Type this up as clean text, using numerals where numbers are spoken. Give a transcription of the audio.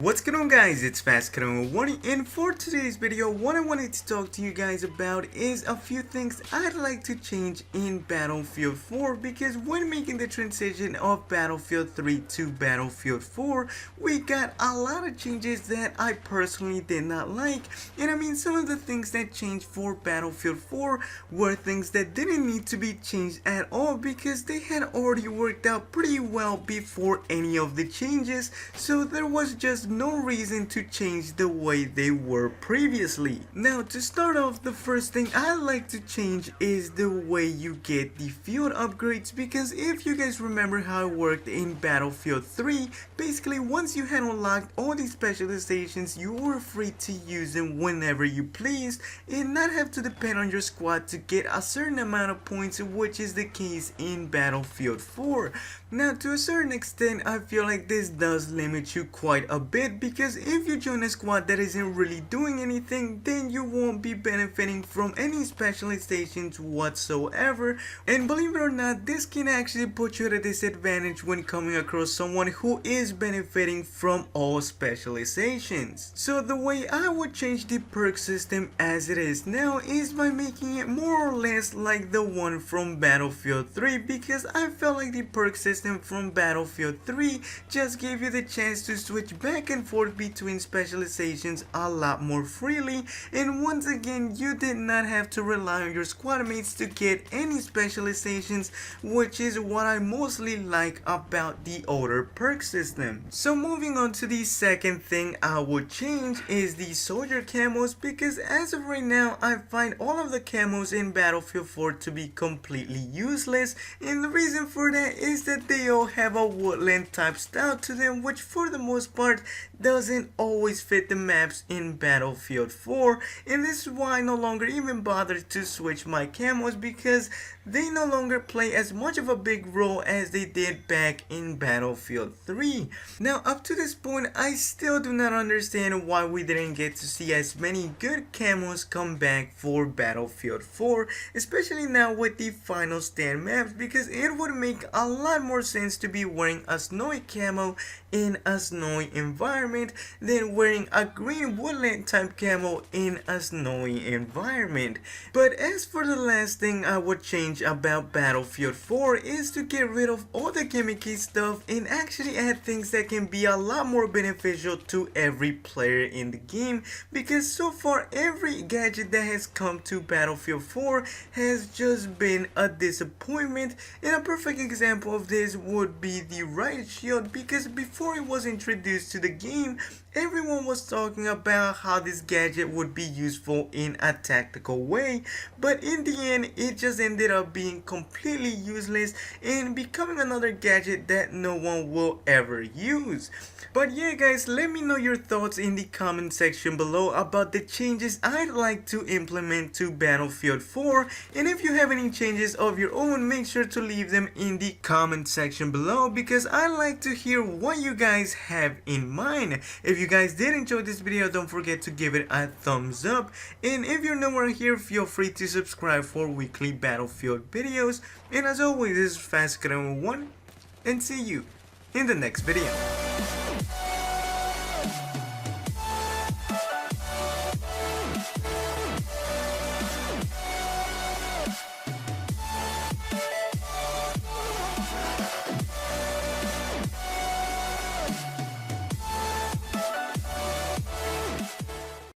What's going on, guys? It's FastCutting1, and for today's video what I wanted to talk to you guys about is a few things I'd like to change in Battlefield 4, because when making the transition of Battlefield 3 to Battlefield 4 we got a lot of changes that I personally did not like. And I mean, some of the things that changed for Battlefield 4 were things that didn't need to be changed at all, because they had already worked out pretty well before any of the changes, so there was just no reason to change the way they were previously. Now, to start off, the first thing I like to change is the way you get the field upgrades, because if you guys remember how it worked in Battlefield 3, basically once you had unlocked all these specializations you were free to use them whenever you pleased and not have to depend on your squad to get a certain amount of points, which is the case in Battlefield 4. Now, to a certain extent I feel like this does limit you quite a bit, because if you join a squad that isn't really doing anything, then you won't be benefiting from any specializations whatsoever. And believe it or not, this can actually put you at a disadvantage when coming across someone who is benefiting from all specializations. So the way I would change the perk system as it is now is by making it more or less like the one from Battlefield 3, because I felt like the perk system from Battlefield 3 just gave you the chance to switch back and forth between specializations a lot more freely, and once again you did not have to rely on your squad mates to get any specializations, which is what I mostly like about the older perk system. So moving on to the second thing I would change is the soldier camos, because as of right now I find all of the camos in Battlefield 4 to be completely useless, and the reason for that is that they all have a woodland type style to them, which for the most part doesn't always fit the maps in Battlefield 4, and this is why I no longer even bother to switch my camos, because they no longer play as much of a big role as they did back in Battlefield 3. Now, up to this point I still do not understand why we didn't get to see as many good camos come back for Battlefield 4, especially now with the final stand maps, because it would make a lot more sense to be wearing a snowy camo in a snowy environment than wearing a green woodland type camo in a snowy environment. But as for the last thing I would change about Battlefield 4 is to get rid of all the gimmicky stuff and actually add things that can be a lot more beneficial to every player in the game, because so far every gadget that has come to Battlefield 4 has just been a disappointment, and a perfect example of this would be the riot shield, because before it was introduced to the game everyone was talking about how this gadget would be useful in a tactical way, but in the end it just ended up being completely useless and becoming another gadget that no one will ever use. But yeah guys, let me know your thoughts in the comment section below about the changes I'd like to implement to Battlefield 4, and if you have any changes of your own, make sure to leave them in the comment section below, because I like to hear what you guys have in mind. If you guys did enjoy this video, don't forget to give it a thumbs up, and if you're nowhere here, feel free to subscribe for weekly Battlefield videos. And as always, this is FastCutting1, and see you in the next video.